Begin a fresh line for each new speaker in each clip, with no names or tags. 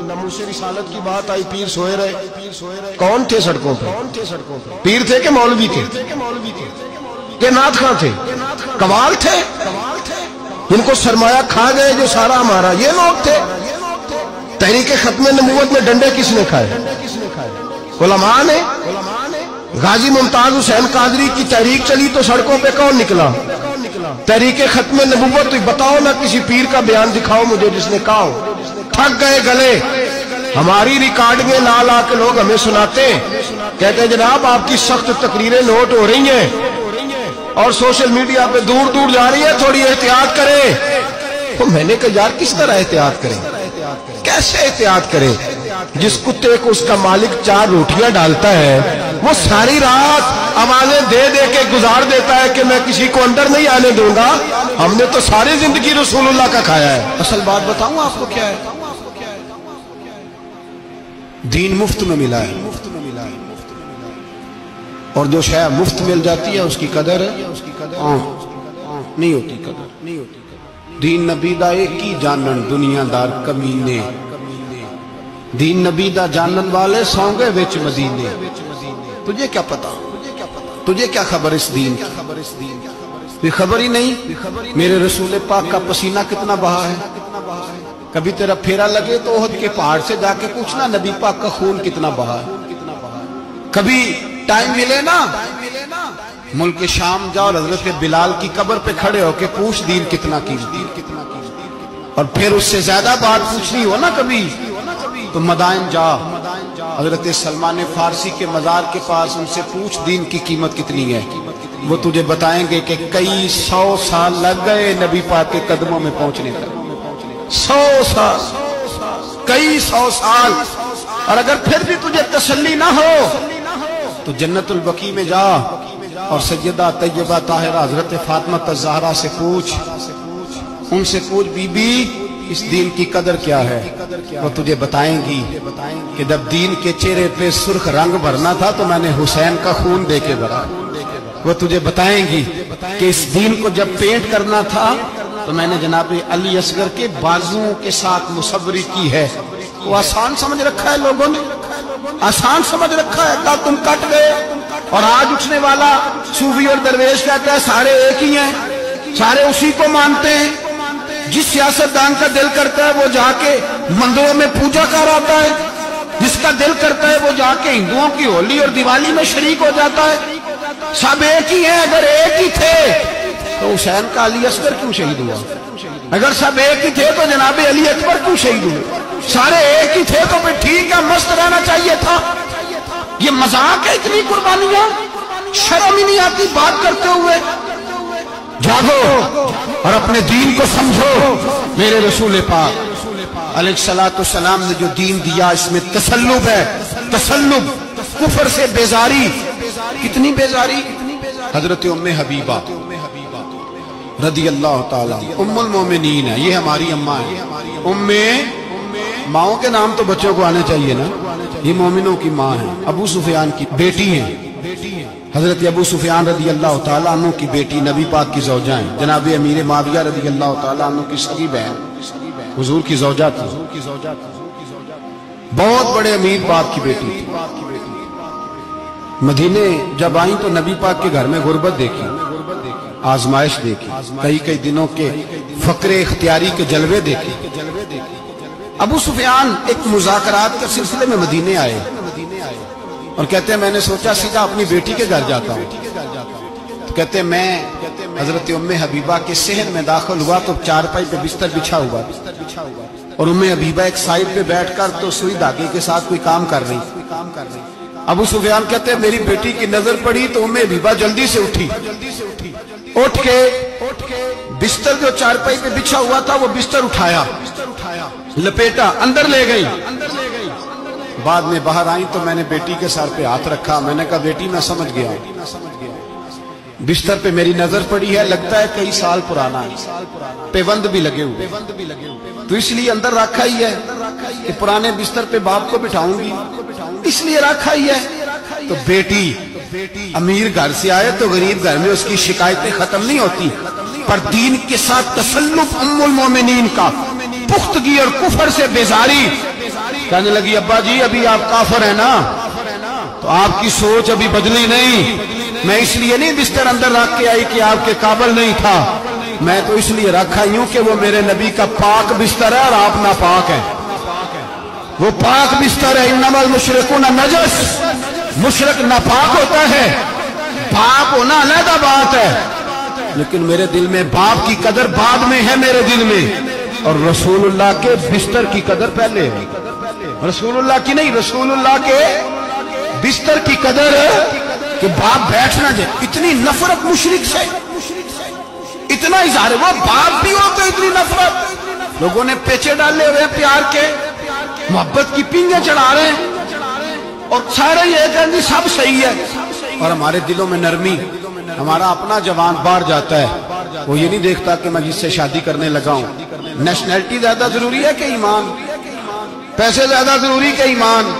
ناموس رسالت کی بات آئی، پیر سوئے رہے. کون تھے سڑکوں پہ؟ پیر تھے کہ مولوی تھے کہ نعت خواں تھے؟ قوال تھے جن کو سرمایہ کھا گئے جو سارا ہمارا، یہ لوگ تھے. تحریک ختم نبوت میں ڈنڈے کس نے کھائے؟ علماء نے. غازی ممتاز حسین قادری کی تحریک چلی تو سڑکوں پہ کون نکلا؟ تحریک ختم نبوت. بتاؤ نا کسی پیر کا بیان دکھاؤ مجھے جس نے کہا ہو. تھک گئے گلے. ہماری ریکارڈنگیں لا لا کے لوگ ہمیں سناتے ہیں، کہتے ہیں جناب آپ کی سخت تقریریں نوٹ ہو رہی ہیں اور سوشل میڈیا پہ دور دور جا رہی ہے، تھوڑی احتیاط کریں. تو میں نے کہا یار کس طرح احتیاط کریں؟ کیسے احتیاط کریں؟ جس کتے کو اس کا مالک 4 روٹیاں ڈالتا ہے وہ ساری رات آوازیں دے دے کے گزار دیتا ہے کہ میں کسی کو اندر نہیں آنے دوں گا. ہم نے تو ساری زندگی رسول اللہ کا کھایا ہے. اصل بات بتاؤں آپ کو کیا ہے؟ دین مفت میں ملا ہے، اور جو شے مفت مل جاتی ہے اس کی قدر نہیں ہوتی. دین نبی دا ایک ہی جانن دنیا دار کمینے، دین نبی دا جانن والے سونگے وچ مدینے. تجھے کیا پتا، تجھے کیا خبر اس دین کی؟ خبر ہی نہیں میرے رسول پاک کا پسینہ کتنا بہا ہے. کبھی تیرا پھیرا لگے تو احد کے پہاڑ سے جا کے پوچھنا نبی پاک کا خون کتنا بہا ہے. کبھی ٹائم ملے نا ملک شام جا اور حضرت بلال کی قبر پہ کھڑے ہو کے پوچھ دین کتنا قیمتی. اور پھر اس سے زیادہ بات پوچھنی ہو نا کبھی تو مدائن جا، حضرت سلمان فارسی کے مزار کے پاس ان سے پوچھ دین کی قیمت کتنی ہے. وہ تجھے بتائیں گے کہ کئی 100 سال لگ گئے نبی پاک کے قدموں میں پہنچنے تک. 100 سال، کئی 100 سال. اور اگر پھر بھی تجھے تسلی نہ ہو تو جنت البقیع میں جا اور سیدہ طیبہ طاہرہ حضرت فاطمہ الزہرا سے پوچھ. ان سے پوچھ بی بی اس دین کی قدر کیا ہے. وہ تجھے بتائیں گی کہ جب دین کے چہرے پہ سرخ رنگ بھرنا تھا تو میں نے حسین کا خون دے کے بھرا. وہ تجھے بتائیں گی کہ اس دین کو جب پینٹ کرنا تھا تو میں نے جناب علی اصغر کے بازوؤں کے ساتھ مصوری کی ہے. وہ آسان سمجھ رکھا ہے لوگوں نے، آسان سمجھ رکھا ہے. کہا تم کٹ گئے. اور آج اٹھنے والا صوفی اور درویش کہتا ہے سارے ایک ہی ہیں، سارے اسی کو مانتے ہیں. جس سیاستدان کا دل کرتا ہے وہ جا کے مندروں میں پوجا کر آتا ہے، جس کا دل کرتا ہے وہ جا کے ہندوؤں کی ہولی اور دیوالی میں شریک ہو جاتا ہے. سب ایک ہی ہیں. اگر ایک ہی تھے تو حسین کا علی اصغر کیوں شہید ہوا؟ اگر سب ایک ہی تھے تو جناب علی اکبر کیوں شہید ہوئے؟ سارے ایک ہی تھے تو پھر ٹھیک ہے مست رہنا چاہیے تھا. یہ مذاق ہے اتنی قربانیاں؟ شرم ہی نہیں آتی بات کرتے ہوئے؟ جاگو اور اپنے دین کو سمجھو. میرے رسول پاک علیہ الصلوۃ والسلام نے جو دین دیا اس میں تسلب ہے. تسلب، کفر سے بیزاری. کتنی بیزاری؟ حضرت ام حبیبہ رضی اللہ تعالیٰ ام المومنین ہے. یہ ہماری اماں ہے. ماؤں کے نام تو بچوں کو آنے چاہیے نا. یہ مومنوں کی ماں ہے. ابو سفیان کی بیٹی ہیں. حضرت ابو سفیان رضی اللہ تعالیٰ عنہ کی بیٹی نبی پاک کی زوجہ ہیں. جناب امیر معاویہ رضی اللہ تعالیٰ عنہ کی سگی بہن حضور کی زوجہ تھی. بہت بڑے امیر باپ کی بیٹی تھی. مدینے جب آئیں تو نبی پاک کے گھر میں غربت دیکھی، آزمائش دیکھی، کئی دنوں کے فقر اختیاری کے جلوے دیکھے. ابو سفیان ایک مذاکرات کے سلسلے میں مدینے آئے اور کہتے ہیں میں نے سوچا سیدھا اپنی بیٹی کے گھر جاتا ہوں. تو کہتے ہیں میں حضرت ام حبیبہ کے صحن میں داخل ہوا تو چارپائی پہ بستر بچھا ہوا اور ام حبیبہ ایک سائڈ پہ بیٹھ کر تو سوئی دھاگے کے ساتھ کوئی کام کر رہی. ابو سفیان کہتے ہیں میری بیٹی کی نظر پڑی تو ام حبیبہ جلدی سے اٹھی. اٹھ کے بستر جو چارپائی پہ بچھا ہوا تھا وہ بستر اٹھایا، لپیٹا، اندر لے گئی. بعد میں باہر آئیں تو میں نے بیٹی کے سر پہ ہاتھ رکھا. میں نے کہا بیٹی میں سمجھ گیا، بستر پہ میری نظر پڑی ہے، لگتا ہے کئی سال پرانا ہے، پیوند بھی لگے ہوئے، تو اس لیے اندر رکھا ہی ہے کہ پرانے بستر پہ باپ کو بٹھاؤں گی، اس لیے رکھا ہی ہے. تو بیٹی امیر گھر سے آئے تو غریب گھر میں اس کی شکایتیں ختم نہیں ہوتی. پر دین کے ساتھ تسلط ام المومنین کا، پختگی اور کفر سے بیزاری کہنے لگی ابا جی ابھی آپ کافر ہیں نا، تو آپ کی سوچ ابھی بدلی نہیں، میں اس لیے نہیں بستر اندر رکھ کے آئی کہ آپ کے قابل نہیں تھا، میں تو اس لیے رکھا ہوں کہ وہ میرے نبی کا پاک بستر ہے اور آپ ناپاک ہیں، وہ پاک بستر ہے۔ انما المشرکون نجس، مشرک ناپاک ہوتا ہے، پاک ہونا علیحدہ بات ہے، لیکن میرے دل میں باپ کی قدر بعد میں ہے میرے دل میں، اور رسول اللہ کے بستر کی قدر پہلے ہے، رسول اللہ کی نہیں، رسول اللہ کے بستر کی قدر ہے کہ باپ بیٹھنا جائے۔ اتنی نفرت مشرک سے، اتنا اظہار، وہ باپ بھی ہو تو اتنی نفرت، لوگوں نے پیچھے ڈالے ہوئے پیار کے، محبت کی پینگیں چڑھا رہے ہیں، اور سارے یہ کہیں گے سب صحیح ہے، اور ہمارے دلوں میں نرمی، ہمارا اپنا جوان باہر جاتا ہے، وہ یہ نہیں دیکھتا کہ میں جس سے شادی کرنے لگا ہوں نیشنلٹی زیادہ ضروری ہے کہ ایمان، پیسے زیادہ ضروری کہ ایمان،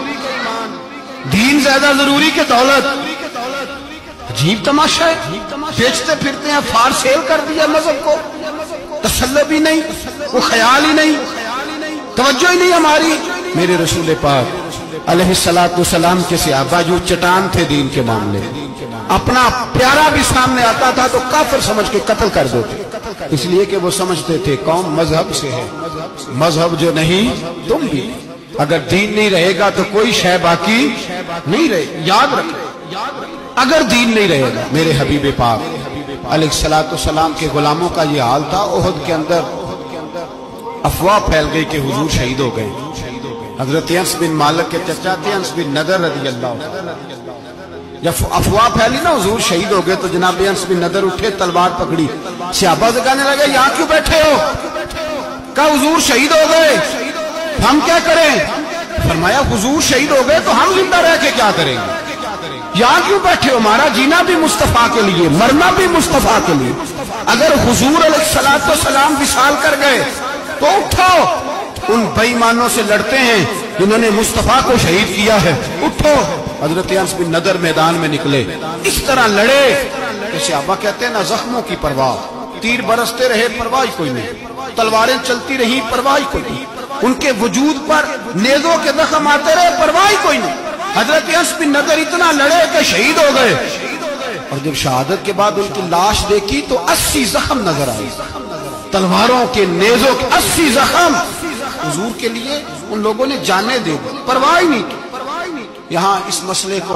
دین زیادہ ضروری کہ دولت۔ عجیب تماشا ہے، بیچتے پھرتے ہیں، فار سیل کر دیا مذہب کو، تسلط بھی نہیں، وہ خیال ہی نہیں، توجہ ہی نہیں ہماری۔ میرے رسول پاک علیہ السلام کے صحابہ جو چٹان تھے دین کے معاملے، اپنا پیارا بھی سامنے آتا تھا تو کافر سمجھ کے قتل کر دیتے، اس لیے کہ وہ سمجھتے تھے قوم مذہب سے ہے، مذہب جو نہیں تم بھی، اگر دین نہیں رہے گا تو کوئی شے باقی نہیں رہے، یاد رکھیں اگر دین نہیں رہے گا۔ میرے حبیب پاک علیہ السلام کے غلاموں کا یہ حال تھا۔ احد کے اندر افواہ پھیل گئی کہ حضور شہید ہو گئے، حضرت انس بن مالک کے چچا تھے انس بن نضر رضی اللہ عنہ، جب افواہ پھیلی نا حضور شہید ہو گئے تو جناب انس بن نضر اٹھے، تلوار پکڑی، صحابہ سے کہنے لگے یہاں کیوں بیٹھے ہو؟ کہا حضور شہید ہو گئے، ہم کیا کریں؟ فرمایا حضور شہید ہو گئے تو ہم زندہ رہ کے کیا کریں گے؟ یہاں کیوں بیٹھے ہو؟ ہمارا جینا بھی مصطفیٰ کے لیے، مرنا بھی مصطفیٰ کے لیے، اگر حضور علیہ السلام وصال کر گئے تو اٹھو، ان بے ایمانوں سے لڑتے ہیں جنہوں نے مصطفیٰ کو شہید کیا ہے، اٹھو۔ حضرت انس بن نضر میدان میں نکلے، اس طرح لڑے کہ صحابہ کہتے ہیں نہ زخموں کی پرواہ، تیر برستے رہے پرواہ کوئی نہیں، تلواریں چلتی رہی پرواہ کوئی نہیں، ان کے وجود پر نیزوں کے زخم آتے رہے پرواہ کوئی نہیں۔ حضرت انس بن نضر اتنا لڑے کہ شہید ہو گئے، اور جب شہادت کے بعد ان کی لاش دیکھی تو 80 زخم نظر آئے، تلواروں کے نیزوں کے 80 زخم۔ حضور کے لیے ان لوگوں نے جانیں دے دی، پرواہ نہیں کی۔ یہاں اس مسئلے کو